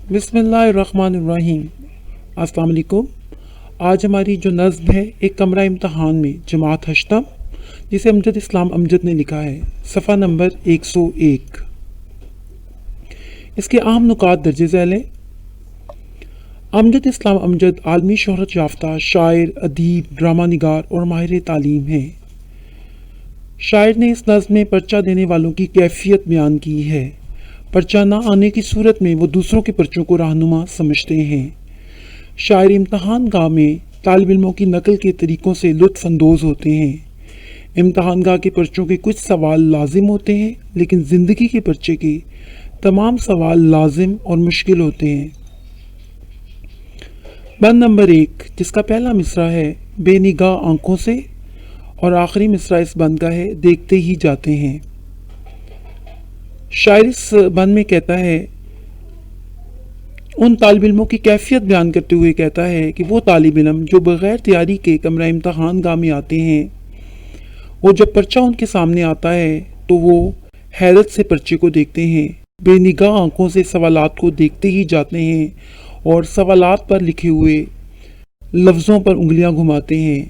بسم اللہ الرحمن الرحیم۔ السلام علیکم۔ آج ہماری جو نظم ہے ایک کمرہ امتحان میں جماعت ہشتم، جسے امجد اسلام امجد نے لکھا ہے، صفحہ نمبر 101۔ اس کے اہم نکات درج ذیل ہیں۔ امجد اسلام امجد عالمی شہرت یافتہ شاعر، ادیب، ڈرامہ نگار اور ماہر تعلیم ہیں۔ شاعر نے اس نظم میں پرچہ دینے والوں کی کیفیت بیان کی ہے۔ پرچہ نہ آنے کی صورت میں وہ دوسروں کے پرچوں کو رہنما سمجھتے ہیں۔ شاعر امتحان گاہ میں طالب علموں کی نقل کے طریقوں سے لطف اندوز ہوتے ہیں۔ امتحان گاہ کے پرچوں کے کچھ سوال لازم ہوتے ہیں، لیکن زندگی کے پرچے کے تمام سوال لازم اور مشکل ہوتے ہیں۔ بند نمبر 1، جس کا پہلا مصرع ہے بے نگاہ آنکھوں سے اور آخری مصرع اس بند کا ہے دیکھتے ہی جاتے ہیں۔ شاعر اس بند میں کہتا ہے، ان طالب علموں کی کیفیت بیان کرتے ہوئے کہتا ہے کہ وہ طالب علم جو بغیر تیاری کے کمرہ امتحان گاہ میں آتے ہیں، وہ جب پرچہ ان کے سامنے آتا ہے تو وہ حیرت سے پرچے کو دیکھتے ہیں، بے نگاہ آنکھوں سے سوالات کو دیکھتے ہی جاتے ہیں اور سوالات پر لکھے ہوئے لفظوں پر انگلیاں گھماتے ہیں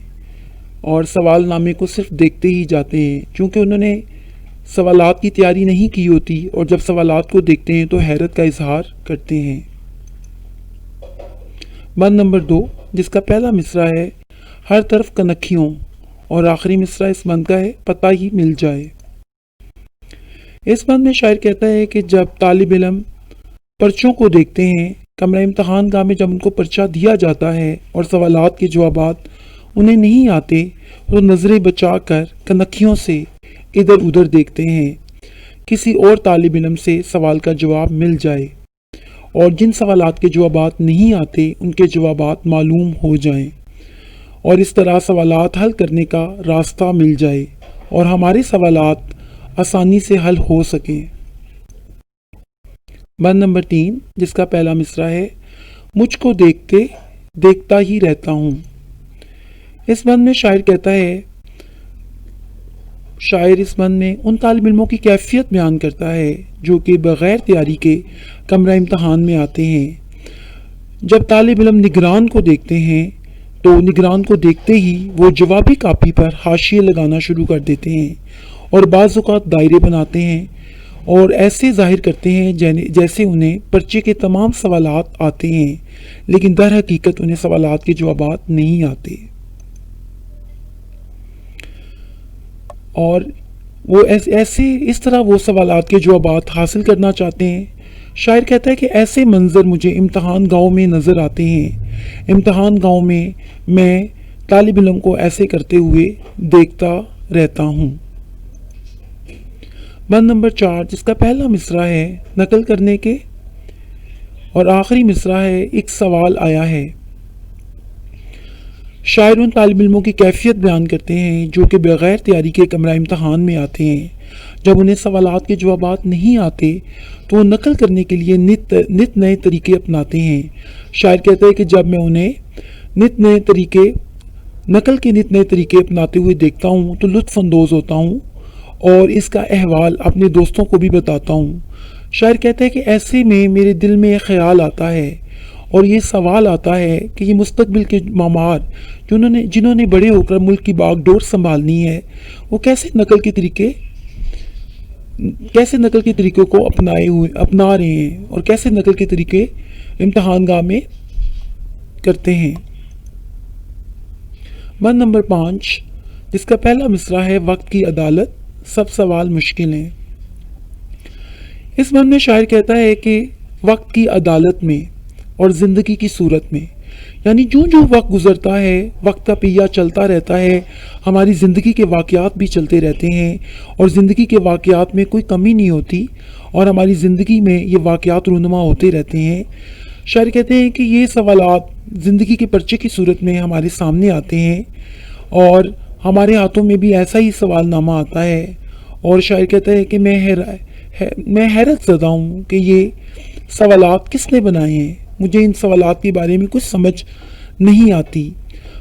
اور سوال نامے کو صرف دیکھتے ہی جاتے ہیں، چونکہ انہوں نے سوالات کی تیاری نہیں کی ہوتی، اور جب سوالات کو دیکھتے ہیں تو حیرت کا اظہار کرتے ہیں۔ بند نمبر 2، جس کا پہلا مصرع ہے ہر طرف کنکھیوں اور آخری مصرع اس بند کا ہے پتہ ہی مل جائے۔ اس بند میں شاعر کہتا ہے کہ جب طالب علم پرچوں کو دیکھتے ہیں، کمرہ امتحان گاہ میں جب ان کو پرچہ دیا جاتا ہے اور سوالات کے جوابات انہیں نہیں آتے، تو نظریں بچا کر کنکھیوں سے ادھر ادھر دیکھتے ہیں، کسی اور طالب علم سے سوال کا جواب مل جائے، اور جن سوالات کے جوابات نہیں آتے ان کے جوابات معلوم ہو جائیں، اور اس طرح سوالات حل کرنے کا راستہ مل جائے اور ہمارے سوالات آسانی سے حل ہو سکیں۔ بند نمبر 3، جس کا پہلا مصرع ہے مجھ کو دیکھتے دیکھتا ہی رہتا ہوں۔ اس بند میں شاعر کہتا ہے، شاعر اس بند میں ان طالب علموں کی کیفیت بیان کرتا ہے جو کہ بغیر تیاری کے کمرہ امتحان میں آتے ہیں۔ جب طالب علم نگران کو دیکھتے ہیں تو نگران کو دیکھتے ہی وہ جوابی کاپی پر حاشیے لگانا شروع کر دیتے ہیں اور بعض اوقات دائرے بناتے ہیں اور ایسے ظاہر کرتے ہیں جیسے انہیں پرچے کے تمام سوالات آتے ہیں، لیکن در حقیقت انہیں سوالات کے جوابات نہیں آتے، اور وہ اس طرح وہ سوالات کے جوابات حاصل کرنا چاہتے ہیں۔ شاعر کہتا ہے کہ ایسے منظر مجھے امتحان گاہوں میں نظر آتے ہیں۔ امتحان گاہوں میں طالب علم کو ایسے کرتے ہوئے دیکھتا رہتا ہوں۔ بند نمبر 4، جس کا پہلا مصرع ہے نقل کرنے کے اور آخری مصرع ہے ایک سوال آیا ہے۔ شاعر ان طالب علموں کی کیفیت بیان کرتے ہیں جو کہ بغیر تیاری کے کمرہ امتحان میں آتے ہیں۔ جب انہیں سوالات کے جوابات نہیں آتے تو وہ نقل کرنے کے لیے نت نئے طریقے اپناتے ہیں۔ شاعر کہتا ہے کہ جب میں انہیں نقل کے نت نئے طریقے اپناتے ہوئے دیکھتا ہوں تو لطف اندوز ہوتا ہوں اور اس کا احوال اپنے دوستوں کو بھی بتاتا ہوں۔ شاعر کہتا ہے کہ ایسے میں میرے دل میں ایک خیال آتا ہے اور یہ سوال آتا ہے کہ یہ مستقبل کے معمار جنہوں نے بڑے ہو کر ملک کی باغ ڈور سنبھالنی ہے، وہ کیسے نقل کے طریقوں کو اپنا رہے ہیں اور کیسے نقل کے طریقے امتحان گاہ میں کرتے ہیں۔ بند نمبر 5، جس کا پہلا مصرع ہے وقت کی عدالت، سب سوال مشکل ہیں۔ اس بند میں شاعر کہتا ہے کہ وقت کی عدالت میں اور زندگی کی صورت میں، یعنی جو وقت گزرتا ہے، وقت کا پہیہ چلتا رہتا ہے، ہماری زندگی کے واقعات بھی چلتے رہتے ہیں اور زندگی کے واقعات میں کوئی کمی نہیں ہوتی اور ہماری زندگی میں یہ واقعات رونما ہوتے رہتے ہیں۔ شاعر کہتے ہیں کہ یہ سوالات زندگی کے پرچے کی صورت میں ہمارے سامنے آتے ہیں اور ہمارے ہاتھوں میں بھی ایسا ہی سوال نامہ آتا ہے، اور شاعر کہتا ہے کہ میں حیرت زدہ ہوں کہ یہ سوالات کس نے بنائے ہیں، مجھے ان سوالات کے بارے میں کچھ سمجھ نہیں آتی۔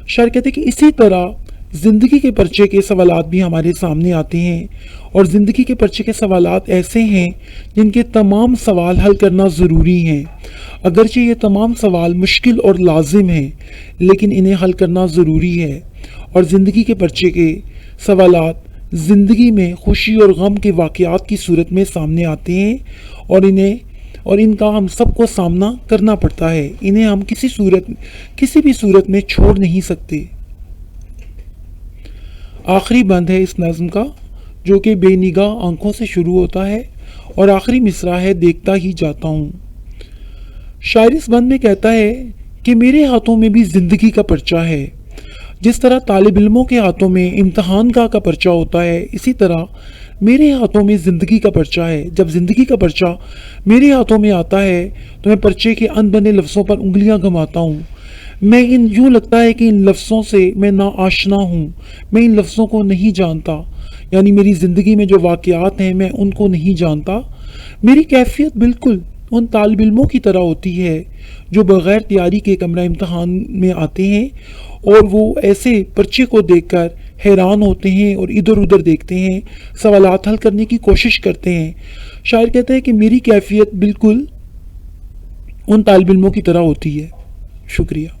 شاعر کہتے ہیں کہ اسی طرح زندگی کے پرچے کے سوالات بھی ہمارے سامنے آتے ہیں، اور زندگی کے پرچے کے سوالات ایسے ہیں جن کے تمام سوال حل کرنا ضروری ہیں۔ اگرچہ یہ تمام سوال مشکل اور لازم ہیں، لیکن انہیں حل کرنا ضروری ہے۔ اور زندگی کے پرچے کے سوالات زندگی میں خوشی اور غم کے واقعات کی صورت میں سامنے آتے ہیں، اور ان کا ہم سب کو سامنا کرنا پڑتا ہے۔ انہیں ہم کسی بھی صورت میں چھوڑ نہیں سکتے۔ آخری بند ہے اس نظم کا، جو کہ بے نگاہ آنکھوں سے شروع ہوتا ہے، اور آخری مصرع ہے دیکھتا ہی جاتا ہوں۔ شاعر اس بند میں کہتا ہے کہ میرے ہاتھوں میں بھی زندگی کا پرچہ ہے۔ جس طرح طالب علموں کے ہاتھوں میں امتحان کا پرچہ ہوتا ہے، اسی طرح میرے ہاتھوں میں زندگی کا پرچہ ہے۔ جب زندگی کا پرچہ میرے ہاتھوں میں آتا ہے تو میں پرچے کے ان بنے لفظوں پر انگلیاں گھماتا ہوں۔ یوں لگتا ہے کہ ان لفظوں سے میں ناآشنا ہوں، میں ان لفظوں کو نہیں جانتا، یعنی میری زندگی میں جو واقعات ہیں میں ان کو نہیں جانتا۔ میری کیفیت بالکل ان طالب علموں کی طرح ہوتی ہے جو بغیر تیاری کے کمرہ امتحان میں آتے ہیں، اور وہ ایسے پرچے کو دیکھ کر حیران ہوتے ہیں اور ادھر ادھر دیکھتے ہیں، سوالات حل کرنے کی کوشش کرتے ہیں۔ شاعر کہتے ہیں کہ میری کیفیت بالکل ان طالب علموں کی طرح ہوتی ہے۔ شکریہ۔